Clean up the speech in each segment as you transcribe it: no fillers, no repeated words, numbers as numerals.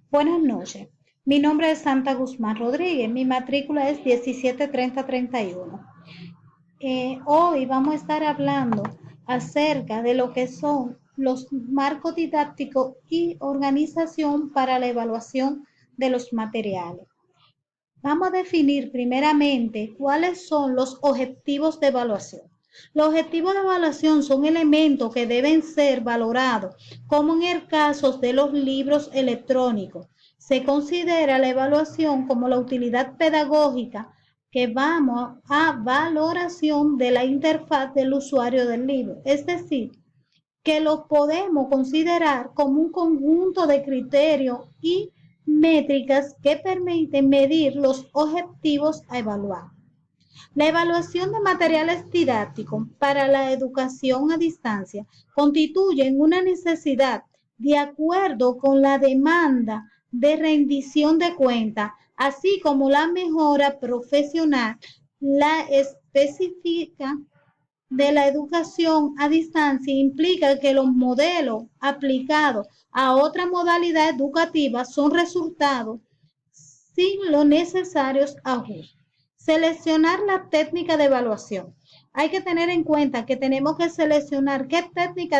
Buenas noches. Mi nombre es Santa Guzmán Rodríguez. Mi matrícula es 173031. Hoy vamos a estar hablando acerca de lo que son los marcos didácticos y organización para la evaluación de los materiales. Vamos a definir primeramente cuáles son los objetivos de evaluación. Los objetivos de evaluación son elementos que deben ser valorados, como en el caso de los libros electrónicos. Se considera la evaluación como la utilidad pedagógica que vamos a valoración de la interfaz del usuario del libro, es decir, que lo podemos considerar como un conjunto de criterios y métricas que permiten medir los objetivos a evaluar. La evaluación de materiales didácticos para la educación a distancia constituye una necesidad de acuerdo con la demanda de rendición de cuentas, así como la mejora profesional, la específica de la educación a distancia implica que los modelos aplicados a otra modalidad educativa son resultados sin los necesarios ajustes. Seleccionar la técnica de evaluación. Hay que tener en cuenta que tenemos que seleccionar qué técnica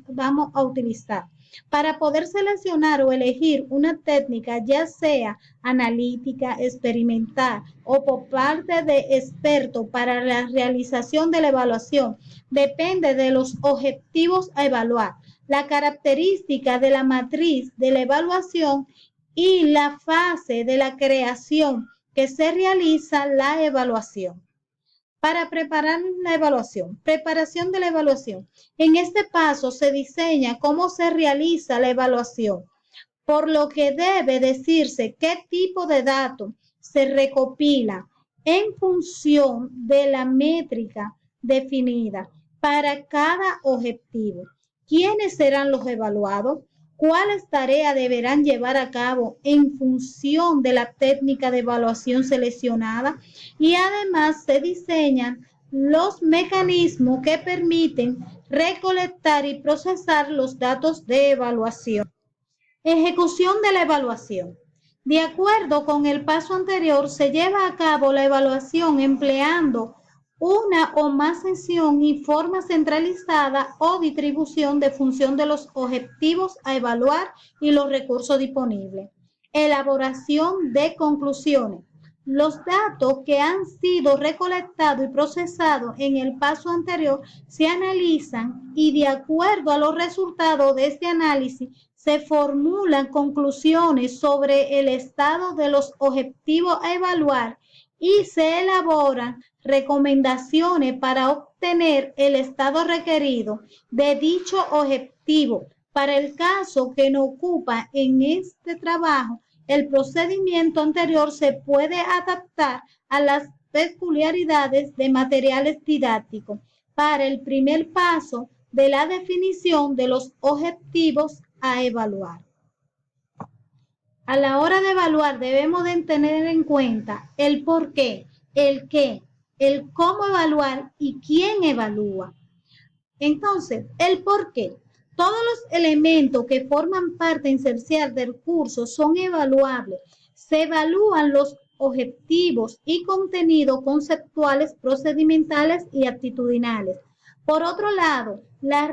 vamos a utilizar. Para poder seleccionar o elegir una técnica, ya sea analítica, experimental o por parte de expertos para la realización de la evaluación, depende de los objetivos a evaluar, la característica de la matriz de la evaluación y la fase de la creación que se realiza la evaluación. Para preparar la evaluación, preparación de la evaluación. En este paso se diseña cómo se realiza la evaluación, por lo que debe decirse qué tipo de datos se recopila en función de la métrica definida para cada objetivo. ¿Quiénes serán los evaluados? ¿Cuáles tareas deberán llevar a cabo en función de la técnica de evaluación seleccionada? Y además se diseñan los mecanismos que permiten recolectar y procesar los datos de evaluación. Ejecución de la evaluación. De acuerdo con el paso anterior, se lleva a cabo la evaluación empleando una o más sesión y forma centralizada o distribución de función de los objetivos a evaluar y los recursos disponibles. Elaboración de conclusiones. Los datos que han sido recolectados y procesados en el paso anterior se analizan y de acuerdo a los resultados de este análisis se formulan conclusiones sobre el estado de los objetivos a evaluar y se elaboran recomendaciones para obtener el estado requerido de dicho objetivo. Para el caso que no ocupa en este trabajo, el procedimiento anterior se puede adaptar a las peculiaridades de materiales didácticos para el primer paso de la definición de los objetivos a evaluar. A la hora de evaluar debemos de tener en cuenta el por qué, el qué, el cómo evaluar y quién evalúa. Entonces, el por qué. Todos los elementos que forman parte esencial del curso son evaluables. Se evalúan los objetivos y contenidos conceptuales, procedimentales y actitudinales. Por otro lado, la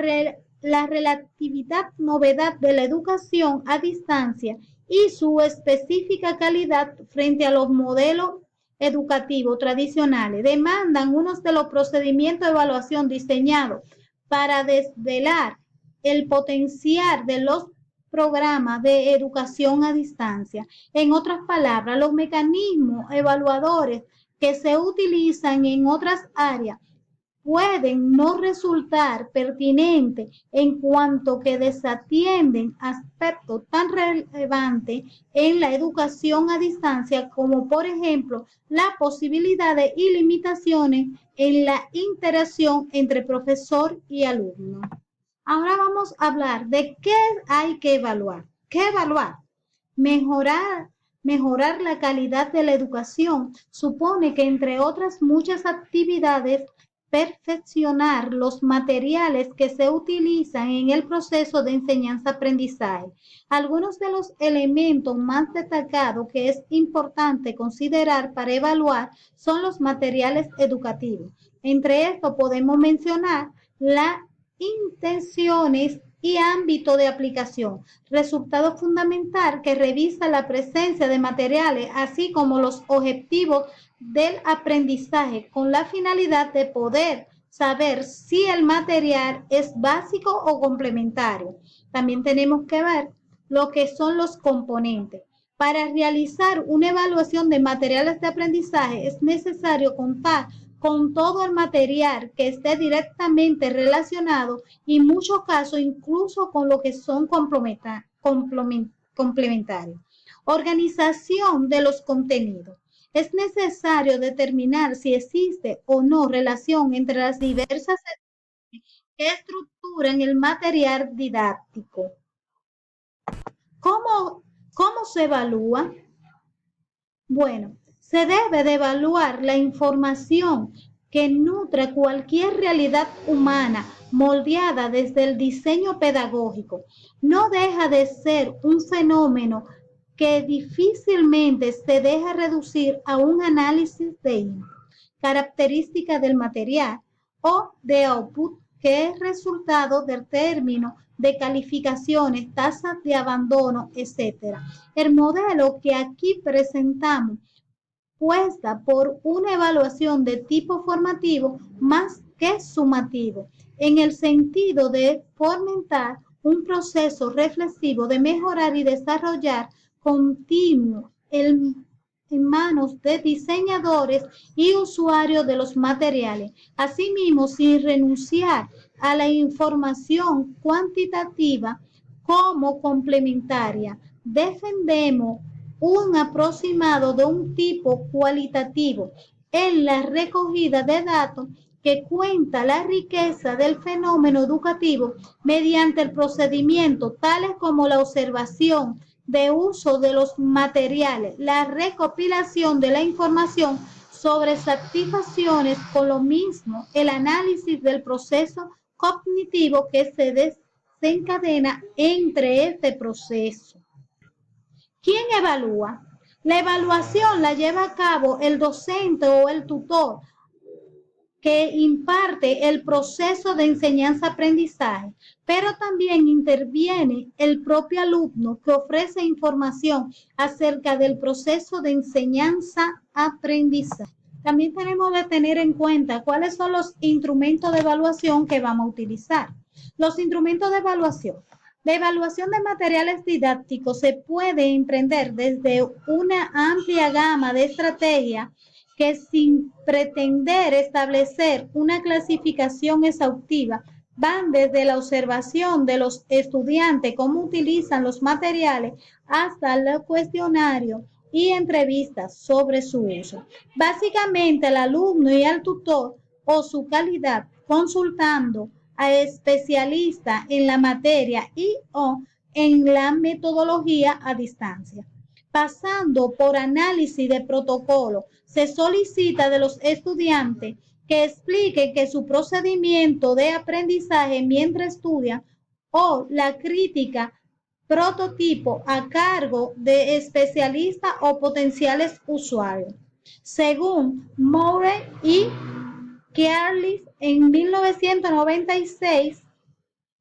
relatividad novedad de la educación a distancia y su específica calidad frente a los modelos educativos tradicionales demandan unos de los procedimientos de evaluación diseñados para desvelar el potencial de los programas de educación a distancia. En otras palabras, los mecanismos evaluadores que se utilizan en otras áreas pueden no resultar pertinentes en cuanto que desatienden aspectos tan relevantes en la educación a distancia como por ejemplo la posibilidad de limitaciones en la interacción entre profesor y alumno. Ahora vamos a hablar de qué hay que evaluar. ¿Qué evaluar? Mejorar la calidad de la educación supone que entre otras muchas actividades perfeccionar los materiales que se utilizan en el proceso de enseñanza-aprendizaje. Algunos de los elementos más destacados que es importante considerar para evaluar son los materiales educativos. Entre estos podemos mencionar las intenciones y ámbito de aplicación. Resultado fundamental que revisa la presencia de materiales, así como los objetivos del aprendizaje con la finalidad de poder saber si el material es básico o complementario. También tenemos que ver lo que son los componentes. Para realizar una evaluación de materiales de aprendizaje es necesario contar con todo el material que esté directamente relacionado y en muchos casos incluso con lo que son complementarios. Organización de los contenidos. Es necesario determinar si existe o no relación entre las diversas que estructuran el material didáctico. ¿Cómo se evalúa? Bueno, se debe de evaluar la información que nutre cualquier realidad humana moldeada desde el diseño pedagógico. No deja de ser un fenómeno que difícilmente se deja reducir a un análisis de características del material o de output que es resultado del término de calificaciones, tasas de abandono, etc. El modelo que aquí presentamos puesta por una evaluación de tipo formativo más que sumativo, en el sentido de fomentar un proceso reflexivo de mejorar y desarrollar continuo en manos de diseñadores y usuarios de los materiales. Asimismo, sin renunciar a la información cuantitativa como complementaria, defendemos un aproximado de un tipo cualitativo en la recogida de datos que cuenta la riqueza del fenómeno educativo mediante el procedimiento tales como la observación de uso de los materiales, la recopilación de la información sobre satisfacciones con lo mismo, el análisis del proceso cognitivo que se desencadena entre este proceso. ¿Quién evalúa? La evaluación la lleva a cabo el docente o el tutor que imparte el proceso de enseñanza-aprendizaje, pero también interviene el propio alumno que ofrece información acerca del proceso de enseñanza-aprendizaje. También tenemos que tener en cuenta cuáles son los instrumentos de evaluación que vamos a utilizar. Los instrumentos de evaluación. La evaluación de materiales didácticos se puede emprender desde una amplia gama de estrategias que sin pretender establecer una clasificación exhaustiva, van desde la observación de los estudiantes, cómo utilizan los materiales, hasta el cuestionario y entrevistas sobre su uso. Básicamente, el alumno y el tutor o su calidad consultando a especialistas en la materia y o en la metodología a distancia. Pasando por análisis de protocolo, se solicita de los estudiantes que expliquen que su procedimiento de aprendizaje mientras estudian o la crítica prototipo a cargo de especialistas o potenciales usuarios. Según Moore y Kearlis en 1996,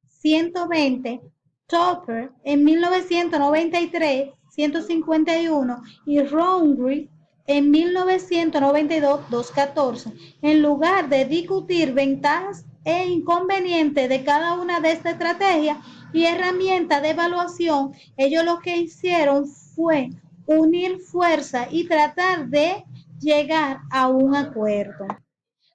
120, Topper en 1993, 151 y Roundtree en 1992, 214. En lugar de discutir ventajas e inconvenientes de cada una de estas estrategias y herramientas de evaluación, ellos lo que hicieron fue unir fuerzas y tratar de llegar a un acuerdo.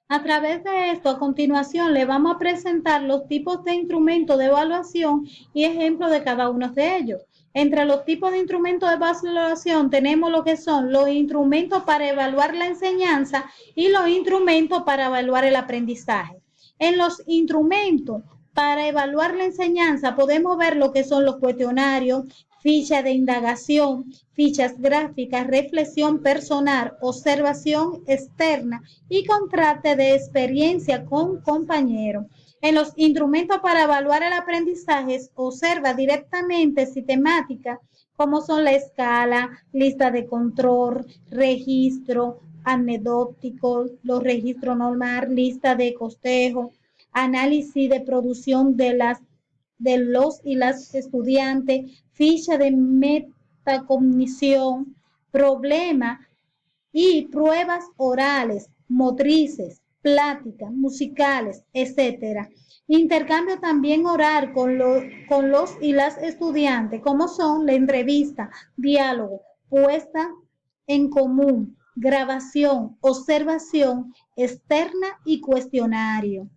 A través de esto, a continuación, le vamos a presentar los tipos de instrumentos de evaluación y ejemplos de cada uno de ellos. Entre los tipos de instrumentos de evaluación tenemos lo que son los instrumentos para evaluar la enseñanza y los instrumentos para evaluar el aprendizaje. En los instrumentos para evaluar la enseñanza podemos ver lo que son los cuestionarios, ficha de indagación, fichas gráficas, reflexión personal, observación externa y contraste de experiencia con compañeros. En los instrumentos para evaluar el aprendizaje, observa directamente sistemática como son la escala, lista de control, registro anecdótico, los registros normal, lista de costejo, análisis de producción de los y las estudiantes, ficha de metacognición, problema y pruebas orales, motrices, plásticas, musicales, etcétera. Intercambio también oral con los y las estudiantes, como son la entrevista, diálogo, puesta en común, grabación, observación externa y cuestionario.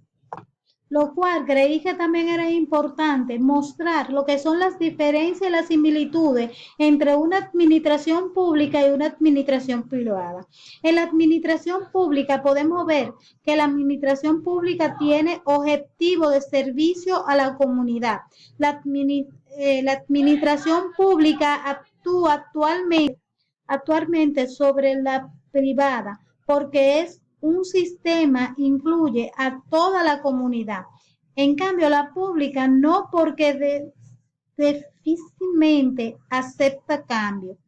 Lo cual creí que también era importante mostrar lo que son las diferencias y las similitudes entre una administración pública y una administración privada. En la administración pública podemos ver que la administración pública tiene objetivo de servicio a la comunidad. La administración pública actúa actualmente sobre la privada porque es un sistema incluye a toda la comunidad. En cambio, la pública no porque difícilmente acepta cambio.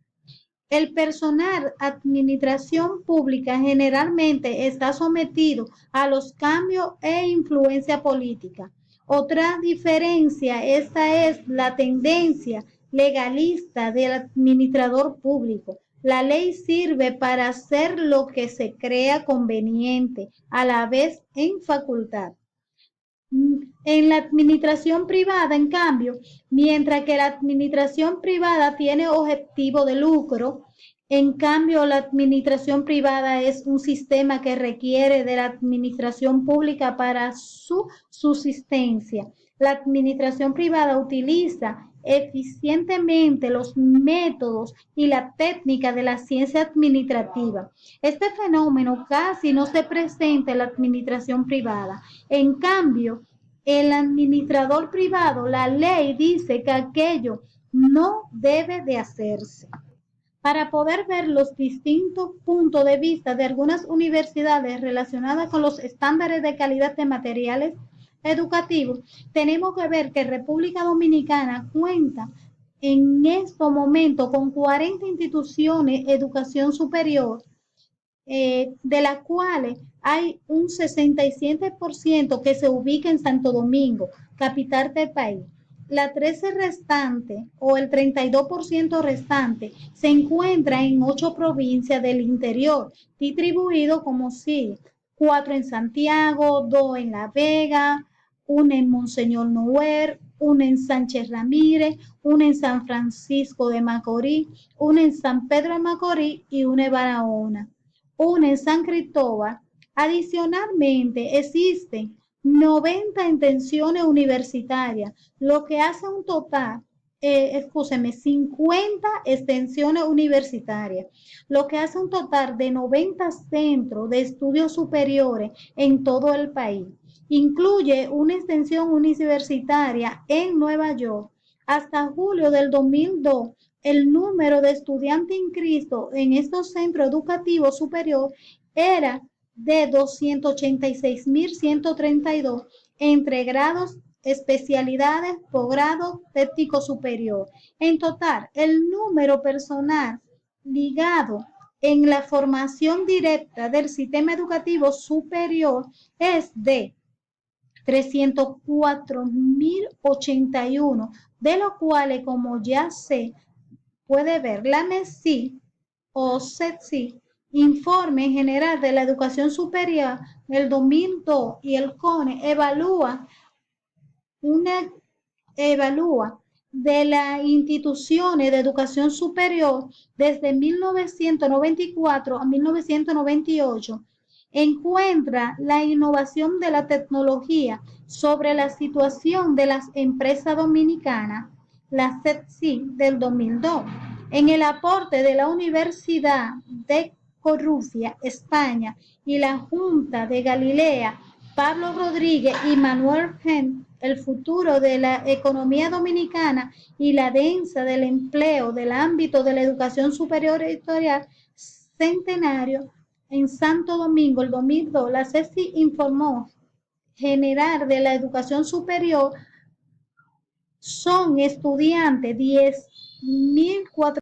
El personal administración pública generalmente está sometido a los cambios e influencia política. Otra diferencia, esta es la tendencia legalista del administrador público. La ley sirve para hacer lo que se crea conveniente, a la vez en facultad. En la administración privada, en cambio, mientras que la administración privada tiene objetivo de lucro, en cambio la administración privada es un sistema que requiere de la administración pública para su subsistencia. La administración privada utiliza eficientemente los métodos y la técnica de la ciencia administrativa. Este fenómeno casi no se presenta en la administración privada. En cambio, el administrador privado, la ley dice que aquello no debe de hacerse. Para poder ver los distintos puntos de vista de algunas universidades relacionadas con los estándares de calidad de materiales educativos, tenemos que ver que República Dominicana cuenta en estos momentos con 40 instituciones de educación superior, de las cuales hay un 67% que se ubica en Santo Domingo, capital del país. La 13 restante o el 32% restante se encuentra en 8 provincias del interior, distribuido como sigue: 4 en Santiago, 2 en La Vega, 1 en Monseñor Noel, 1 en Sánchez Ramírez, 1 en San Francisco de Macorís, 1 en San Pedro de Macorís y 1 en Barahona, 1 en San Cristóbal. Adicionalmente, existen 90 intenciones universitarias, lo que hace un total, 50 extensiones universitarias, lo que hace un total de 90 centros de estudios superiores en todo el país. Incluye una extensión universitaria en Nueva York. Hasta julio del 2002, el número de estudiantes inscritos en estos centros educativos superiores era de 286.132 entre grados, especialidades, posgrado, técnico superior. En total, el número personal ligado en la formación directa del sistema educativo superior es de 304.081, de los cuales, como ya se puede ver, la MESI o CETSI, Informe General de la Educación Superior del 2002, y el CONE evalúa de las instituciones de educación superior desde 1994 a 1998, encuentra la innovación de la tecnología sobre la situación de las empresas dominicanas, la CETSI del 2002, en el aporte de la Universidad de Corufia, España, y la Junta de Galilea, Pablo Rodríguez y Manuel Gen el futuro de la economía dominicana y la densa del empleo del ámbito de la educación superior editorial centenario en Santo Domingo el 2002, la CESI informó general de la educación superior son estudiantes 10.400